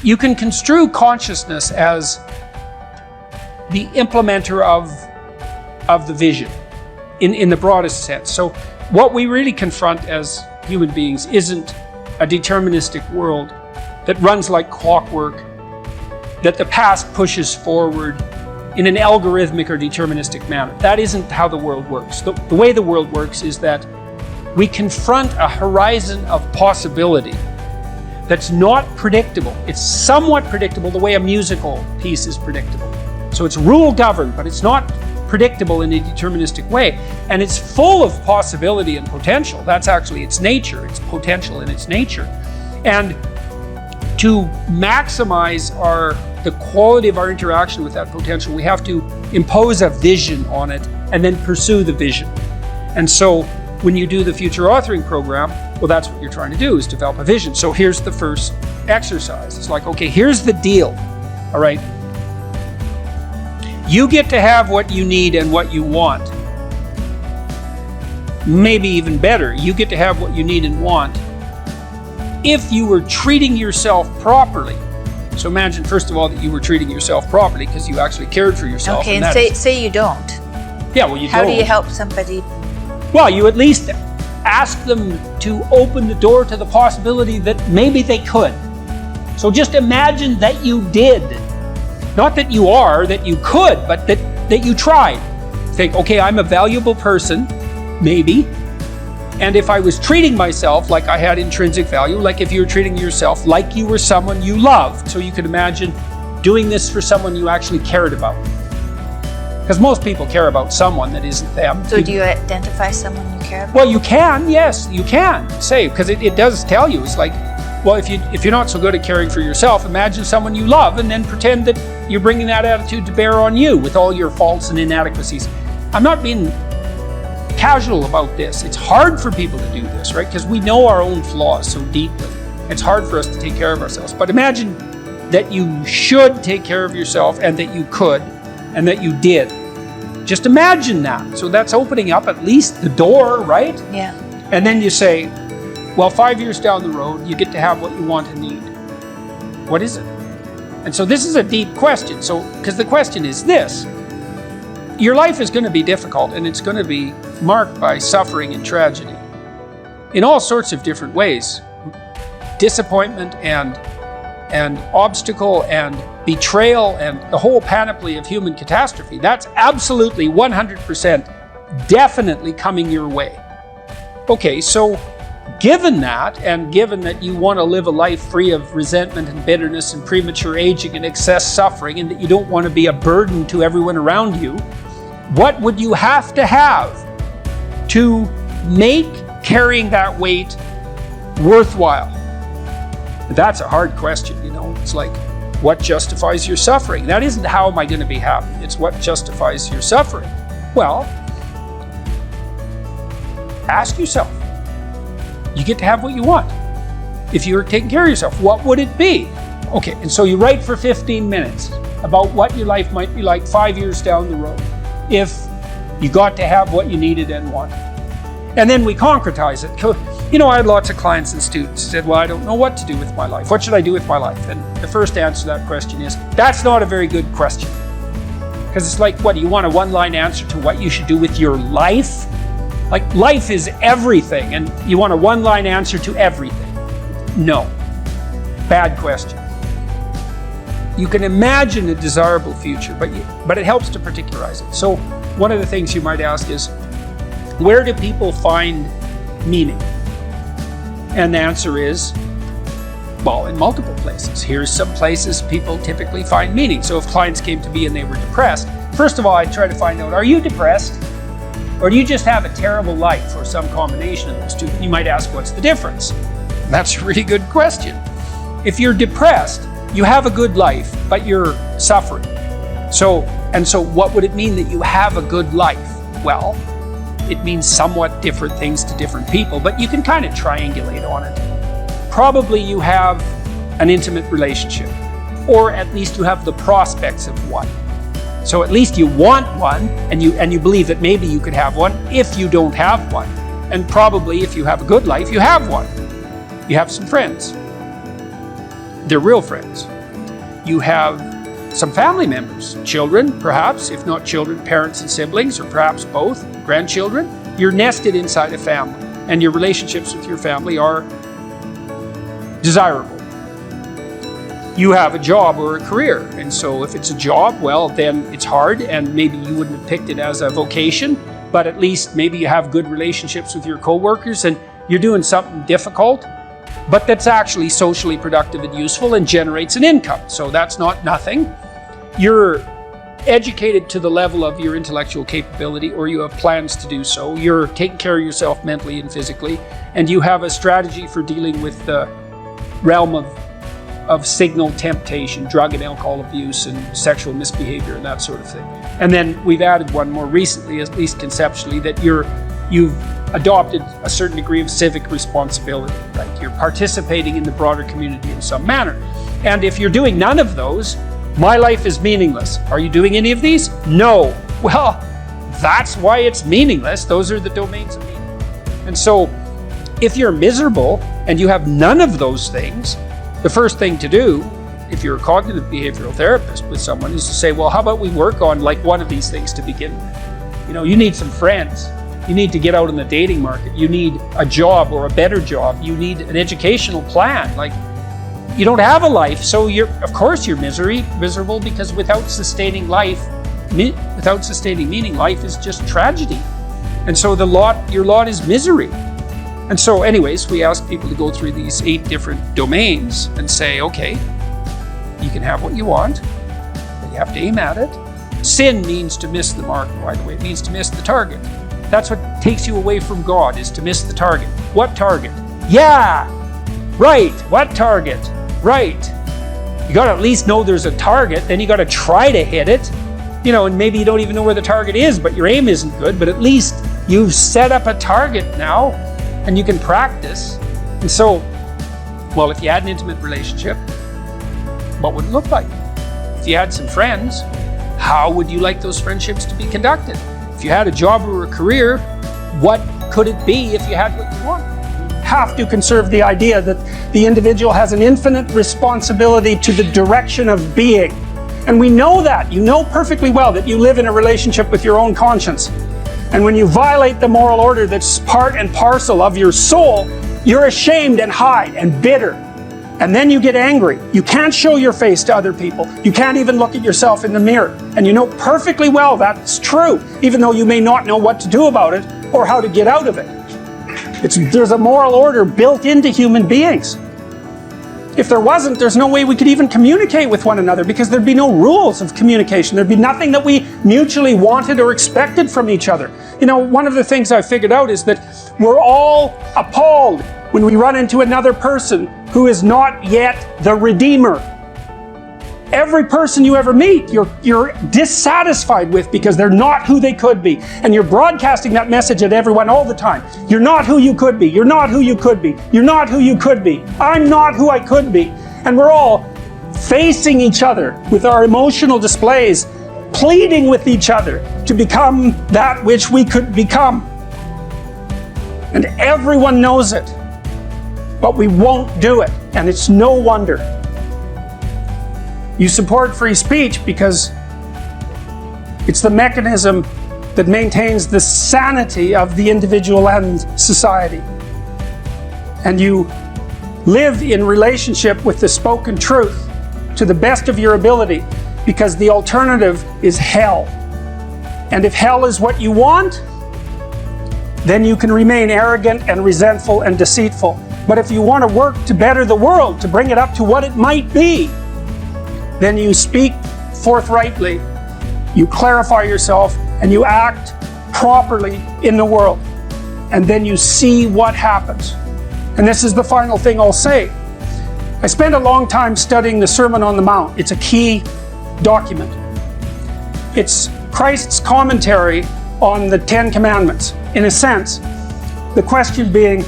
you can construe consciousness as the implementer of the vision in the broadest sense. So what we really confront as human beings isn't a deterministic world that runs like clockwork, that the past pushes forward in an algorithmic or deterministic manner. That isn't how the world works. The way the world works is that we confront a horizon of possibility that's not predictable. It's somewhat predictable the way a musical piece is predictable. So it's rule governed, but it's not predictable in a deterministic way. And it's full of possibility and potential. That's actually its nature. It's potential in its nature. And to maximize the quality of our interaction with that potential, we have to impose a vision on it and then pursue the vision. And so when you do the future authoring program, well, that's what you're trying to do, is develop a vision. So here's the first exercise. It's like, okay, here's the deal. All right. You get to have what you need and what you want. Maybe even better, you get to have what you need and want if you were treating yourself properly. So imagine, first of all, that you were treating yourself properly because you actually cared for yourself. Okay, and say you don't. Yeah, well, you don't. How do you help somebody? Well, you at least ask them to open the door to the possibility that maybe they could. So just imagine that you did. Not that you are, that you could, but that you tried. Think, okay, I'm a valuable person, maybe. And if I was treating myself like I had intrinsic value, like if you were treating yourself like you were someone you loved, so you could imagine doing this for someone you actually cared about. Because most people care about someone that isn't them. So do you identify someone you care about? Well, you can, yes, you can say, because it does tell you. It's like, well, if you're not so good at caring for yourself, imagine someone you love and then pretend that you're bringing that attitude to bear on you with all your faults and inadequacies. I'm not being casual about this. It's hard for people to do this, right? Because we know our own flaws so deeply. It's hard for us to take care of ourselves. But imagine that you should take care of yourself and that you could and that you did. Just imagine that. So that's opening up at least the door, right? Yeah. And then you say, well, 5 years down the road, you get to have what you want and need. What is it? And so this is a deep question. So, because the question is this: your life is going to be difficult and it's going to be marked by suffering and tragedy in all sorts of different ways. Disappointment and obstacle and betrayal and the whole panoply of human catastrophe. That's absolutely 100% definitely coming your way. Okay, so given that, and given that you want to live a life free of resentment and bitterness and premature aging and excess suffering, and that you don't want to be a burden to everyone around you, what would you have to make carrying that weight worthwhile? That's a hard question, you know. It's like, what justifies your suffering? That isn't how am I going to be happy. It's what justifies your suffering. Well, ask yourself. You get to have what you want. If you were taking care of yourself, what would it be? Okay, and so you write for 15 minutes about what your life might be like 5 years down the road if you got to have what you needed and wanted. And then we concretize it. You know, I had lots of clients and students who said, well, I don't know what to do with my life. What should I do with my life? And the first answer to that question is, that's not a very good question. Because it's like, what, do you want a one-line answer to what you should do with your life? Like, life is everything, and you want a one-line answer to everything. No. Bad question. You can imagine a desirable future, but it helps to particularize it. So one of the things you might ask is, where do people find meaning? And the answer is, well, in multiple places. Here's some places people typically find meaning. So if clients came to me and they were depressed, first of all, I'd try to find out, are you depressed? Or do you just have a terrible life, or some combination of those two? You might ask, what's the difference? And that's a really good question. If you're depressed, you have a good life, but you're suffering. So what would it mean that you have a good life? Well, it means somewhat different things to different people, but you can kind of triangulate on it. Probably you have an intimate relationship, or at least you have the prospects of one. So at least you want one, and you believe that maybe you could have one if you don't have one. And probably if you have a good life, you have one. You have some friends. They're real friends. you have some family members, children perhaps, if not children, parents and siblings, or perhaps both, grandchildren. You're nested inside a family, and your relationships with your family are desirable. You have a job or a career, and so if it's a job, well, then it's hard, and maybe you wouldn't have picked it as a vocation, but at least maybe you have good relationships with your coworkers, and you're doing something difficult, but that's actually socially productive and useful and generates an income. So that's not nothing. You're educated to the level of your intellectual capability, or you have plans to do so. You're taking care of yourself mentally and physically, and you have a strategy for dealing with the realm of signal temptation, drug and alcohol abuse, and sexual misbehavior, and that sort of thing. And then we've added one more recently, at least conceptually, that you've adopted a certain degree of civic responsibility, right? You're participating in the broader community in some manner. And if you're doing none of those, my life is meaningless. Are you doing any of these? No. Well, that's why it's meaningless. Those are the domains of meaning. And so if you're miserable and you have none of those things, the first thing to do, if you're a cognitive behavioral therapist with someone, is to say, well, how about we work on like one of these things to begin with? You know, you need some friends. You need to get out in the dating market. You need a job or a better job. You need an educational plan. Like, you don't have a life, so of course you're miserable, because without sustaining meaning, life is just tragedy. And so your lot is misery. And so anyways, we ask people to go through these 8 different domains and say, okay, you can have what you want, but you have to aim at it. Sin means to miss the mark, by the way. It means to miss the target. That's what takes you away from God, is to miss the target. What target? Yeah, right. What target? Right. You got to at least know there's a target, then you got to try to hit it. You know, and maybe you don't even know where the target is, but your aim isn't good, but at least you've set up a target now, and you can practice. And so, well, if you had an intimate relationship, what would it look like? If you had some friends, how would you like those friendships to be conducted? If you had a job or a career, what could it be if you had what you want? Have to conserve the idea that the individual has an infinite responsibility to the direction of being. And we know that. You know perfectly well that you live in a relationship with your own conscience. And when you violate the moral order that's part and parcel of your soul, you're ashamed and hide and bitter. And then you get angry. You can't show your face to other people. You can't even look at yourself in the mirror. And you know perfectly well that's true, even though you may not know what to do about it or how to get out of it. There's a moral order built into human beings. If there wasn't, there's no way we could even communicate with one another, because there'd be no rules of communication. There'd be nothing that we mutually wanted or expected from each other. You know, one of the things I figured out is that we're all appalled when we run into another person who is not yet the Redeemer. Every person you ever meet, you're dissatisfied with because they're not who they could be. And you're broadcasting that message at everyone all the time. You're not who you could be. You're not who you could be. You're not who you could be. I'm not who I could be. And we're all facing each other with our emotional displays, pleading with each other to become that which we could become. And everyone knows it, but we won't do it. And it's no wonder. You support free speech because it's the mechanism that maintains the sanity of the individual and society. And you live in relationship with the spoken truth to the best of your ability, because the alternative is hell. And if hell is what you want, then you can remain arrogant and resentful and deceitful. But if you want to work to better the world, to bring it up to what it might be, then you speak forthrightly, you clarify yourself, and you act properly in the world. And then you see what happens. And this is the final thing I'll say. I spent a long time studying the Sermon on the Mount. It's a key document. It's Christ's commentary on the 10 Commandments, in a sense. The question being,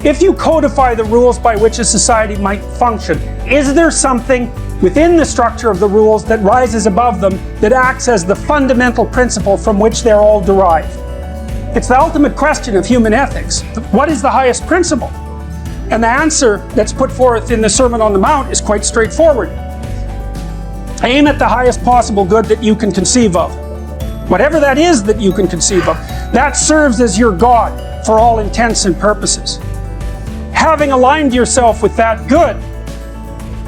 if you codify the rules by which a society might function, is there something within the structure of the rules that rises above them, that acts as the fundamental principle from which they're all derived? It's the ultimate question of human ethics. What is the highest principle? And the answer that's put forth in the Sermon on the Mount is quite straightforward. Aim at the highest possible good that you can conceive of. Whatever that is that you can conceive of, that serves as your God for all intents and purposes. Having aligned yourself with that good,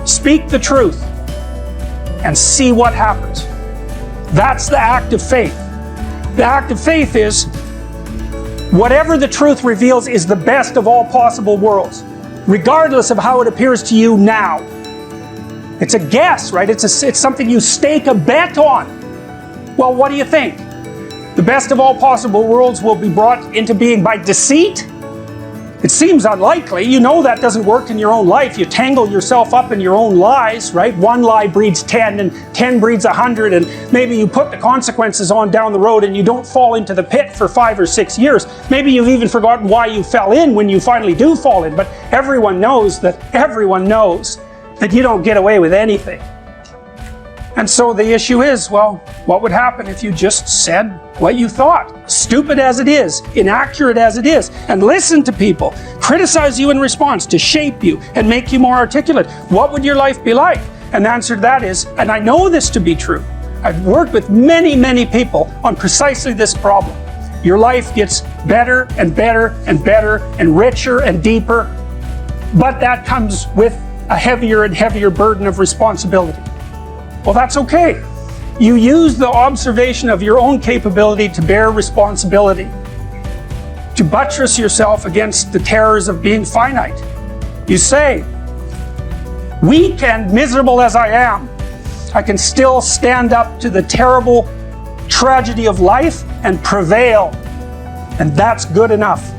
speak the truth and see what happens. That's the act of faith. The act of faith is whatever the truth reveals is the best of all possible worlds, regardless of how it appears to you now. It's a guess, right? It's something you stake a bet on. Well, what do you think? The best of all possible worlds will be brought into being by deceit? It seems unlikely. You know that doesn't work in your own life. You tangle yourself up in your own lies, right? One lie breeds 10 and 10 breeds 100, and maybe you put the consequences on down the road and you don't fall into the pit for 5 or 6 years. Maybe you've even forgotten why you fell in when you finally do fall in, but everyone knows that you don't get away with anything. And so the issue is, well, what would happen if you just said what you thought? Stupid as it is, inaccurate as it is, and listen to people, criticize you in response to shape you and make you more articulate. What would your life be like? And the answer to that is, and I know this to be true, I've worked with many, many people on precisely this problem. Your life gets better and better and better and richer and deeper, but that comes with a heavier and heavier burden of responsibility. Well, that's okay. You use the observation of your own capability to bear responsibility, to buttress yourself against the terrors of being finite. You say, weak and miserable as I am, I can still stand up to the terrible tragedy of life and prevail. And that's good enough.